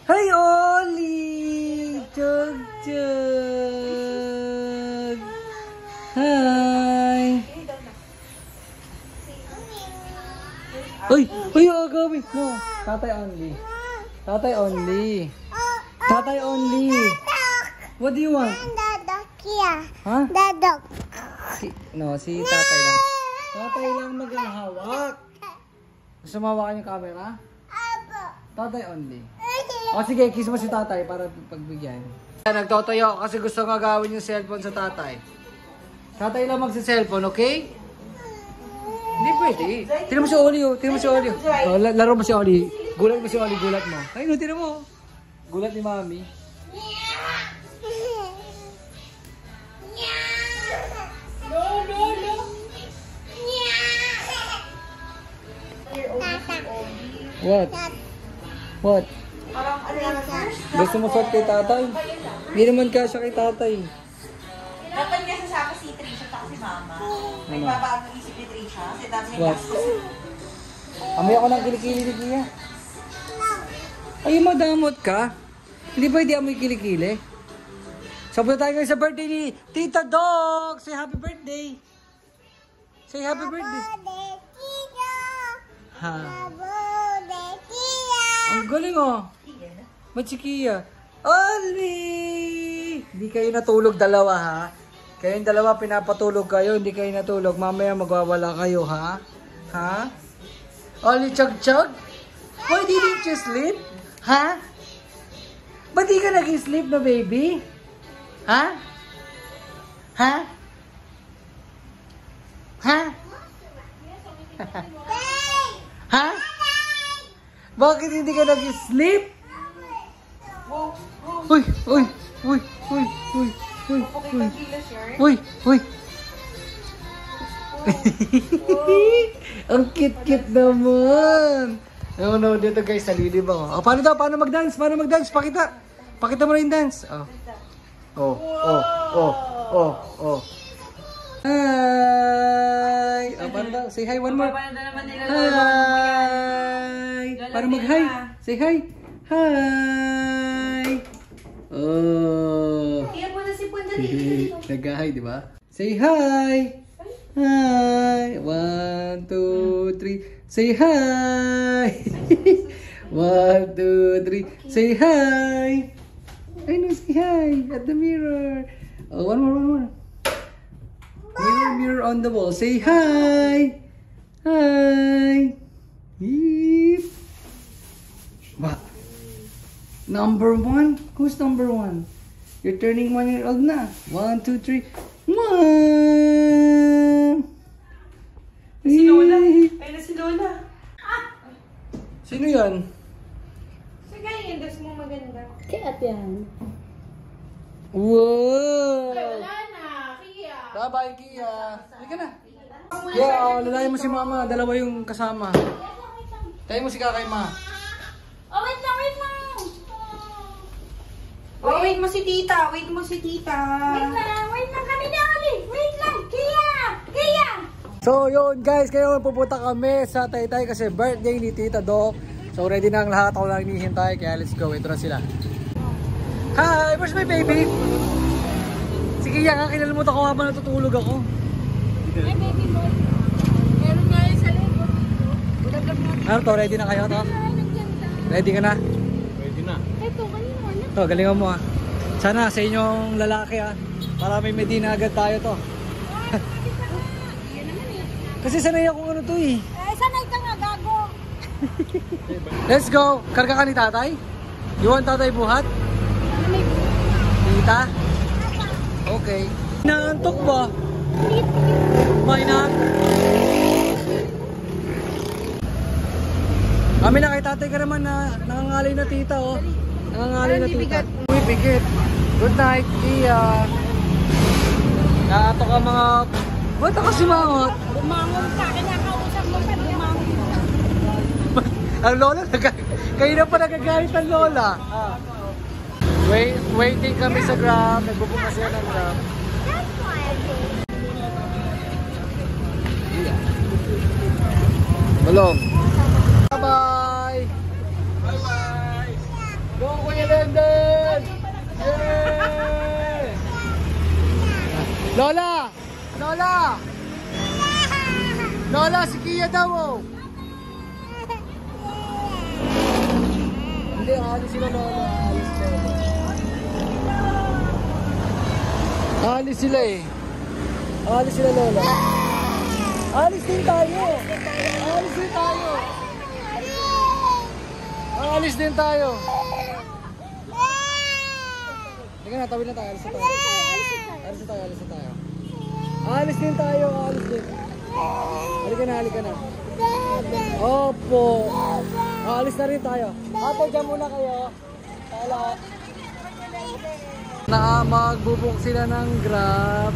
Hi, Oli! Chug, chug! Hi! Uy! Uy, agawin! No! Tatay only. Tatay only. Tatay only. What do you want? Huh? No, si tatay lang. Tatay lang maghahawak. Gusto mo hawakan yung camera? Tatay only. O sige, kiss mo si tatay para pagbigyan. Nagtotoyo kasi gusto nga gawin yung cellphone sa tatay. Tatay lang magsa-cellphone, okay? Hindi pwede. Tinan mo si Oli, oh. Tinan mo si Oli. Oh, laro mo si Oli. Gulat mo si Oli, gulat mo. Ay, no, tinan mo. Gulat ni Mami. What? What? Gusto mo suot kay tatay? Hindi naman kasya kay tatay. Dapat nga sasama si Trisha at si Mama. May babago isip ni Trisha. Kasi dati may gastos. Amoy ako ng kilikili ni Kia. Ay, madamot ka. Hindi ba hindi amoy kilikili? Sabay tayo ngayon sa birthday ni Tita Dog. Say happy birthday. Say happy birthday. Ha. Ang galing oh. Ba't si Kia? Oli! Hindi kayo natulog dalawa ha? Kayong dalawa pinapatulog kayo, hindi kayo natulog. Mamaya magwawala kayo ha? Ha? Oli chug-chug? Why didn't you sleep? Ha? Ba't di ka nag-sleep na baby? Ha? Ha? Ha? Ha? Bakit hindi ka nag-sleep? Uy! Uy! Uy! Uy! Uy! Uy! Uy! Uy! Ang cute-cute naman! No, dito guys, salilib ako. Oh, paano daw? Paano mag-dance? Paano mag-dance? Pakita! Pakita mo na yung dance. Oh. Oh, oh, oh, oh, oh. Hi! Oh, paano daw? Say hi one more. Hi! Paano mag-hi? Say hi! Hi! Oh! Nag-hi, di ba? Say hi! Hi! 1, 2, 3. Say hi! 1, 2, 3. Say hi! I know, say hi at the mirror. Oh, one more. Mirror on the wall. Say hi! Hi! Yeep. What? Number 1? Who's number 1? You're turning 1 year old na. 1, 2, 3. 1! Si Lola. Ay na si Lola. Sino yan? Sige, yung dress mo maganda. Kaya yan. Wow! Ay, wala na. Kia. Bye-bye, Kia. Halika na. Yeah, lalayan mo si Mama. Dalawa yung kasama. Tayo mo si Kakay Ma. Oh, wait lang. Oh, wait mo si Tita. Wait lang kami na ulit. Wait lang. Kia. So yun guys, ngayon pupunta kami sa Taytay kasi birthday ni Tita Doc. So ready na ang lahat, ako lang hinihintay, kaya let's go, ito na sila. Hi, where's my baby? Sige yan, kinalimutan ko habang natutulog ako. Ay, baby mo. Meron nga yun sa lebo. Ano to, ready na kayo to? Ready ka na? Ready na. Ito, kanina na. To, galingan mo ah. Sana sa inyong lalaki ah, para may medina agad tayo to. Kasi sanay akong ano to eh. Sanay ka nga, gago. Let's go! Karga ka ni tatay? You want tatay buhat? Tita? Okay. Naantok ba? May na? Kami na kay tatay ka naman na nangangalay na tita oh. Nangangalay na tita. Uy, bigat. Good night, Kia. Naatok ka mga... Ba't ako simangot? Bumangon ka, kinakausap mo pa, bumangon. Ang lola, kayo na pa nagagalit ang lola. Waiting kami sa Grab. Nagbubukas yan ng Grab. Balong. Bye-bye. Bye-bye. Go. Lola! Lola! Lola, si Kia daw oh. Hindi, alis sila Lola. Alis sila. Alis sila eh. Alis sila Lola. Alis din tayo. Alis din tayo. Alis din tayo. Teka na, tawid na tayo. Alis na tayo. Alis na tayo, alis na tayo. Alis din tayo, alis din. Halika na, halika na. Opo. Alis na rin tayo. Ate, dyan muna kayo. Hello. Magbubuk sila ng Grab.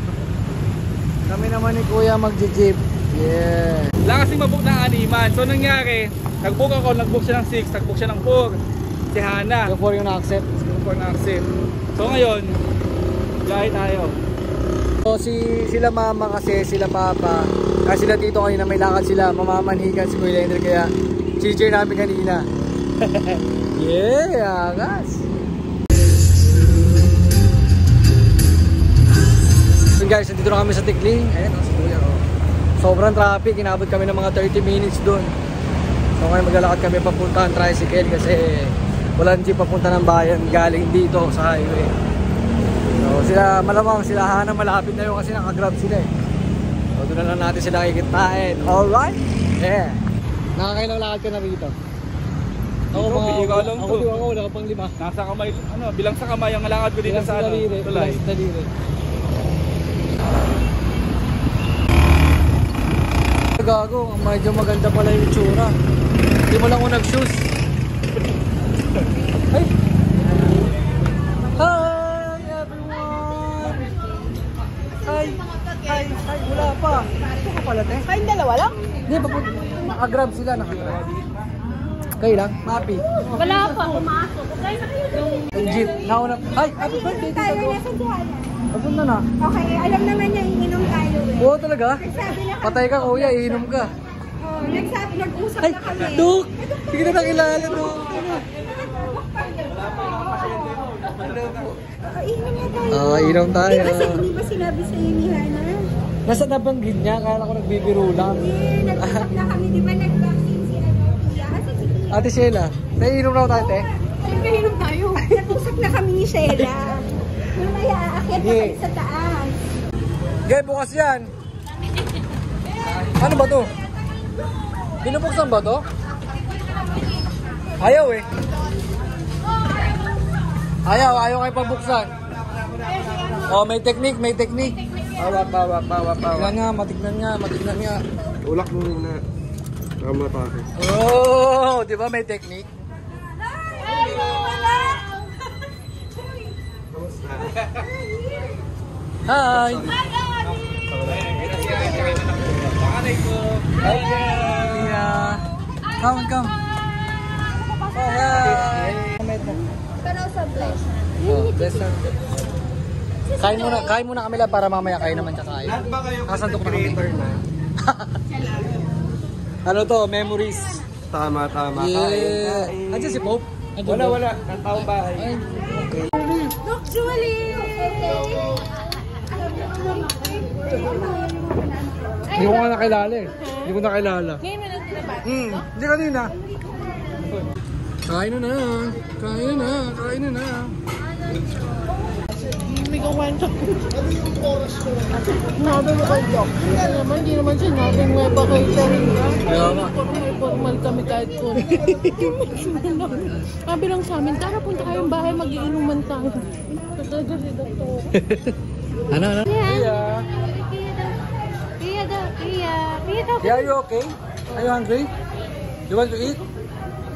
Kami naman ni Kuya magji-jeep. Yeah. Wala kasing mabook ng animan. So nangyari, nag-book ako, nag-book siya ng 6, nag-book siya ng 4. Si Hana. Yung 4 yung na-accept. Yung 4 na-accept. So ngayon, biyahe tayo. So sila mama kasi, sila papa. Kasi sila tito kanina may lakad sila. Mamamanhikan si Kuya Ender kaya CJ namin kanina. Yeah, guys. So guys, nandito na kami sa Tikling. Ayan, si Kuya. Oh. Sobrang traffic, inabot kami ng mga 30 minutes doon. So ngayon maglalakad kami papunta ang tricycle kasi walang jeep papunta ng bayan galing dito sa highway. So sila, malamang sila Hana malapit na yun kasi nakagrab sila eh. So doon na lang natin sila kikitain. Alright? Yeah. Nakakailang lakad ka na rito? Ako wala ka pang 5. Nasa kamay, ano, bilang sa kamay ang lakad ko dito sa ano, tulay. Bilang sa daliri. Gago, medyo maganda pala yung itsura. Hindi mo lang ako nag-shoes. Ay! Hi everyone! Hi! Hi! Hi! Wala pa! Ito ka pala, te? Kayong dalawa lang? Hindi, nakagrab sila, nakagrab. Kayo lang? Happy? Wala pa, pumasok. Kaya na kayo. Yung jeep, nauna. Ay! Happy birthday! Tayo na sa Johanna. Papunta na. Okay, alam naman niya, iinom tayo eh. Oo talaga? Nagsabi na kami. Patay ka kuya, iinom ka. Oh, nag-usap Ay! na kami. Duk! Sige na nakilala, Duk! Iinom na tayo. Inom tayo. Hindi ba sinabi sa iyo ni Hana? Nasa nabanggit niya, kaya ako nagbibiro lang. Eh, nag-usap na kami, di ba nag-vaccine si Kuya? Kasi si Kuya. Ate Sheila, naiinom raw tayo, te? Siyempre, inom tayo. Nag-usap na kami ni Sheila. Mamaya, aakyat na kami sa taas. Gay, bukas yan. Ano ba to? Binubuksan ba to? Ayaw eh. Ayaw kayo pabuksan. Oh, may technique. Bawa. Tignan nga. Ulak mo muna. Tama pa ako. Oh, di ba may technique? Hi! Hi, Tia! Come. Hi! Pero sa bless. Oh, bless her. Kain muna kami lang para mamaya kayo naman kakain. Kasandok na kami. Ano to? Memories. Tama. Yeah! Andiyan si Pope? Wala. Nataong bahay. Okay. Look, Julie! Hindi ko nga nakilala eh. Hindi ko nakilala. Ngayon mo lang sila ba? Hindi kanina. Kain na na. Hindi ko kwento. Nabi mo kay Doc. Hindi naman sinabing may pa-catering ka. Kaya nga. Formal kami kahit po. Sabi lang sa amin, tara punta kayong bahay, mag-iinuman tayo. Talaga si Doktor. Ano? Iya daw. Yeah, are you okay? Are you hungry? You want to eat?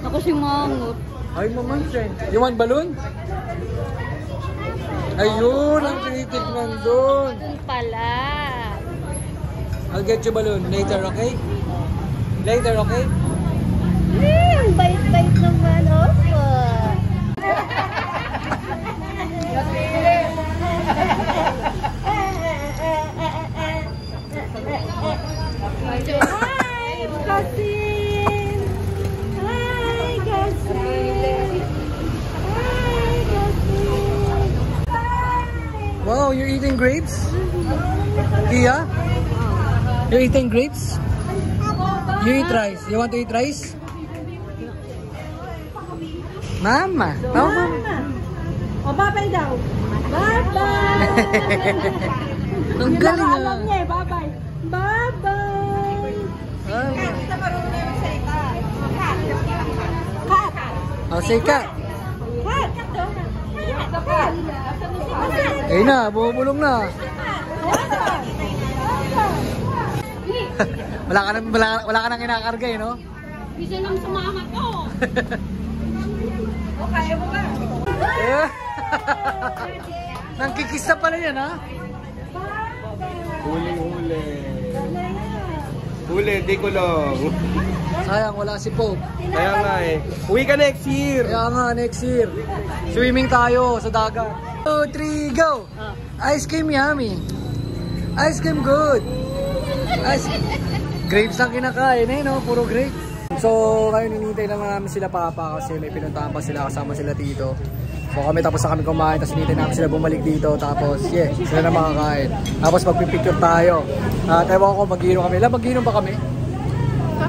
Ako si Mangot. Ay, mamansin. You want balloon? Ayun, ang tinitignan doon. Pala. I'll get you balloon later, okay? Later, okay? Ang bait-bait naman, opo. Hi, cousin! Hi, cousin! Wow, you're eating grapes? Kia? You eating grapes? You eat rice. You want to eat rice? Mama. Mama. O, bye-bye daw. Bye-bye. Ang galing Alam niya eh, bye-bye. Bye-bye. Kita marunong na yung say cat. Cat. Oh, say cat. Cat. Cat. Ayun na, bumubulong na. wala ka nang kinakarga eh, no? Bisa lang sumama ko. O, kaya mo ba? Nangkikis na pala yan, ha? Huli. Huli, di kulong. Sayang, wala si Pope. Kaya nga eh. Uwi ka next year. Kaya nga, next year. Swimming tayo sa dagat. 2, 3, go! Ice cream yummy. Ice cream good. Grapes lang kinakain eh, no? Puro grapes. So, ngayon hinihintay lang namin sila papa kasi may pinuntahan pa sila, kasama sila tito. So kami tapos na kami kumain, tapos hinihintay namin sila bumalik dito. Tapos, yeah, sila na makakain. Tapos magpipicture tayo. At ewan ko, mag-inom kami. Mag-inom ba kami?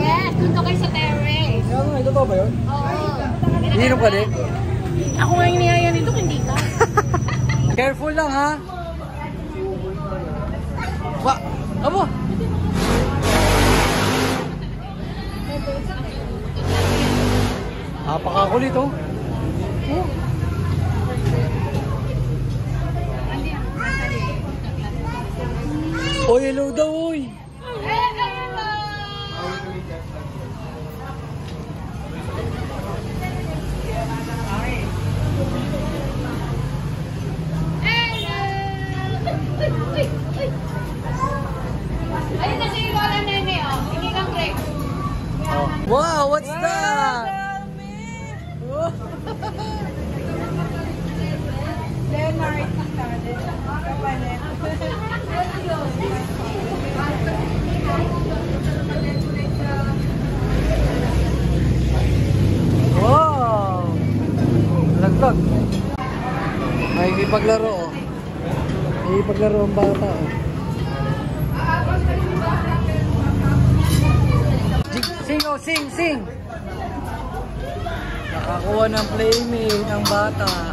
Yes, dito kayo sa terrace. Kaya nga, ito ba yun? Oo. Iinom ka din? Ako nga yung niyaya nito, hindi ka. Careful lang, ha? Wa! Abo! Napakakulit, oh. Oy, hello daw, oy! Ayun na si Lola Nene, oh. Hindi kang break. Wow, what's that? Leonard. Wow! Laglag. May ipaglaro, oh. May ipaglaro ang bata, oh. Sing, oh, sing! Nakakuha ng playmate ang bata, oh.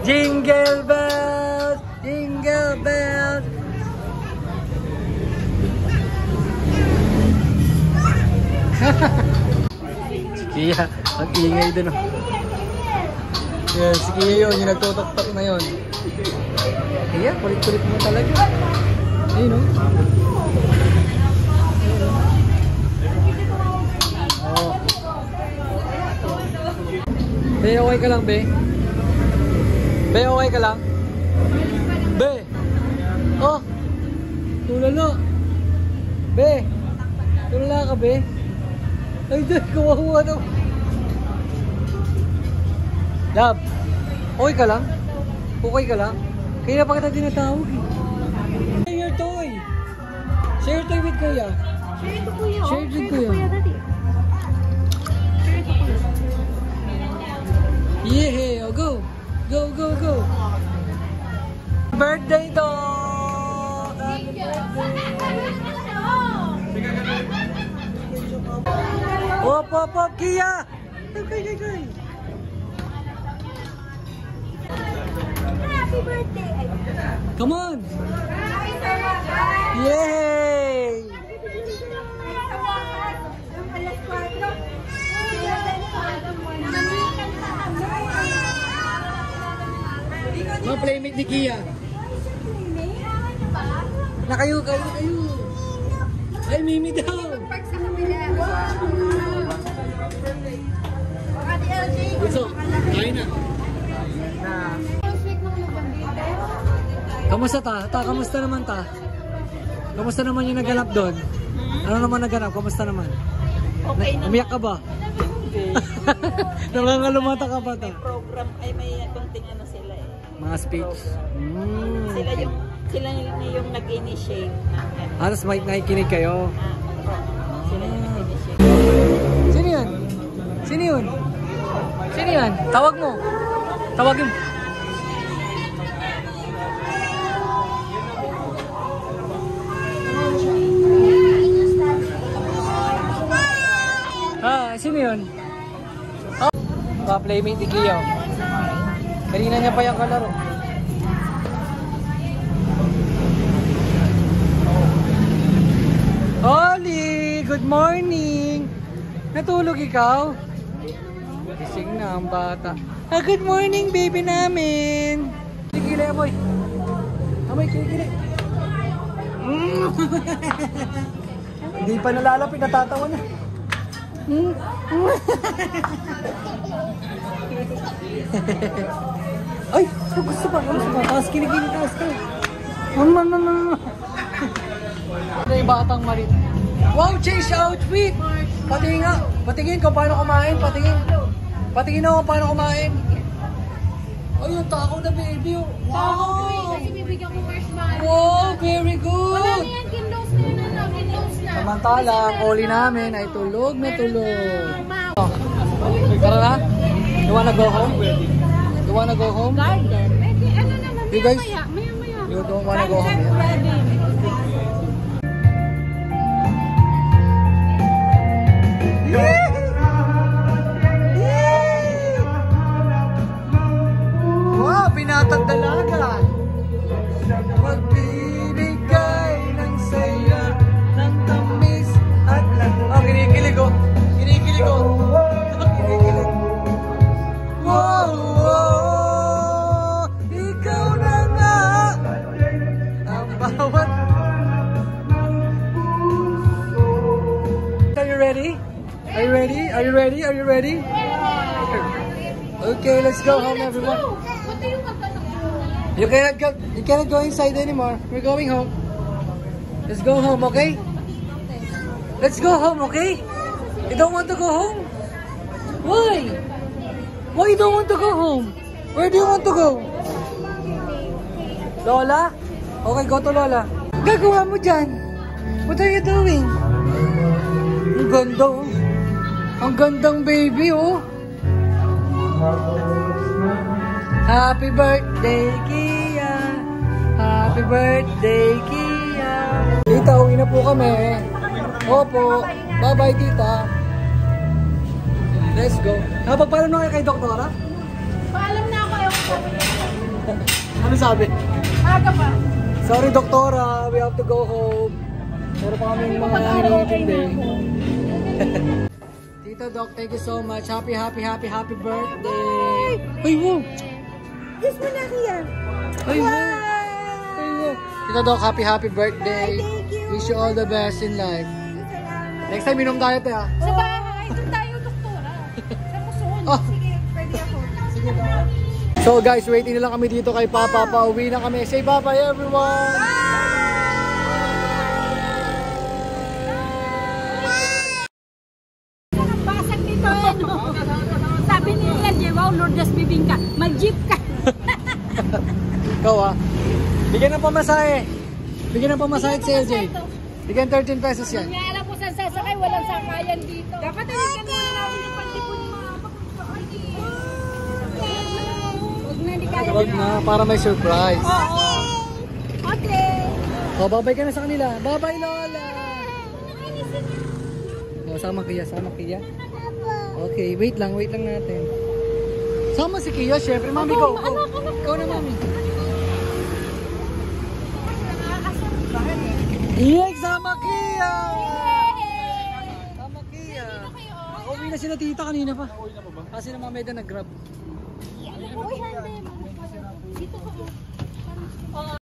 Jingle bells! Jingle bells! Si Kia, ang ingay dun, oh. Yeah, si Kia yun, yung nagtutok-tok na yun. Kia, kulit-kulit mo talaga. Ayun, oh. Oh. Be, okay ka lang, Be? Be, okay ka lang? Be! Oh! Tulala! Be! Tulala ka, Be? Ay, dahil kawawa na. Love, okay ka lang? Okay ka lang? Kaya pa kita tinatawag eh. Share your toy! Share your toy with Kuya. Share ito, kuya. Share it with Kuya. Dati. Share ito, kuya. Yeah! Oh, go! Go, go, go! Birthday dog! Op, op, op, Kia! Okay. Happy birthday! Come on! Happy birthday! Yay! Alas 4. Mga playmate ni Kia. Kayo. Ay, Mimi daw. Park sa kabila. Ate LJ. Bunso, kain na. Kamusta ta? Kamusta naman ta? Kamusta naman yung naganap doon? Ano naman naganap? Kamusta naman? Okay naman. Umiyak ka ba? Nangangalumata ka ba ta? Program ay may konting ano sila eh. Mga speech. Sila yung nag-initiate. Alas may nakikinig kayo. Sila yung nag-initiate. Sino yan? Sino yan? Tawag mo. Tawagin mo. Sino yun? Oh, playmate ni Kia. Kanina niya pa yung kalaro. Oli, good morning! Natulog ikaw? Gising na ang bata. Good morning, baby namin! Kilikili, amoy. Amoy, kilikili. Hindi pa nalalapit, natatawa na. Ay, gusto pa. Tapos kilikili, tapos ka. Ito yung batang malit. Wow, change outfit! Patingin ko paano kumain, patingin ako paano kumain. Ay, yung takaw na baby. Wow! Kasi bibigyan ko marshmallow. Wow, very good! Wala na yan, kinlose na yun na. Kinlose na. Samantala, ang Oli namin ay tulog na tulog. Tara na? You wanna go home? You wanna go home? Garden. Ano naman, You guys? maya. You don't wanna go home yet? Wow, binatang dalaga. Magbibigay ng saya, ng tamis at kinikilig ko. Kinikilig ko. Kinikilig. Wow, wow, ikaw na nga ang bawat. Are you ready? Are you ready? Are you ready? Are you ready? Okay, let's go home, everyone. You cannot go inside anymore. We're going home. Let's go home, okay? Let's go home, okay? You don't want to go home? Why? Why you don't want to go home? Where do you want to go? Lola? Okay, go to Lola. Gagawa mo dyan. What are you doing? Ang ganda, oh. Ang gandang baby, oh. Happy birthday, Kia. Happy birthday, Kia. Tita, uwi na po kami. Opo. Bye-bye, tita. Let's go. Napagpaalam na kayo kay Doktora? Paalam na ako. Ano sabi? Aga pa. Sorry, Doktora. We have to go home. Meron pa kaming mga hinihintindi. Tita Doc, thank you so much. Happy birthday. Ay, wow. Kiss mo na, Kia. Ay, wow. Ay, wow. Tita Doc, happy birthday. Thank you. Wish you all the best in life. Next time, inom tayo, te, ha? Sa bahay. Doon tayo, doktora. Sa Quezon. Oh. Sige, pwede ako. Sige ba? So guys, waiting na lang kami dito kay Papa. Pauwi na kami. Say bye-bye, everyone. Basag nito, ano? Sabi ni LJ, wow, Lourdes Bibingka. Mag-jeep ka. Ikaw, ha? Bigyan ng pamasahe. Bigyan ng pamasahe si LJ. Bigyan 13 pesos yan. Kaya alam ko saan sasakay, walang sakayan dito. Dapat nalikan muna namin yung pantipon ni Mama. Huwag na, hindi kaya. Huwag na, para may surprise. Oo. Okay. O, babay ka na sa kanila. Bye-bye, Lola. O, sama Kia, sama Kia. Okay, wait lang natin. Sama si Kia, syempre. Mami, go. Ikaw na, Mami. Yeah, sama Kia! Sama Kia. Uwi na sila tita kanina pa. Kasi na Mama Eda nag-grab. Dito ka.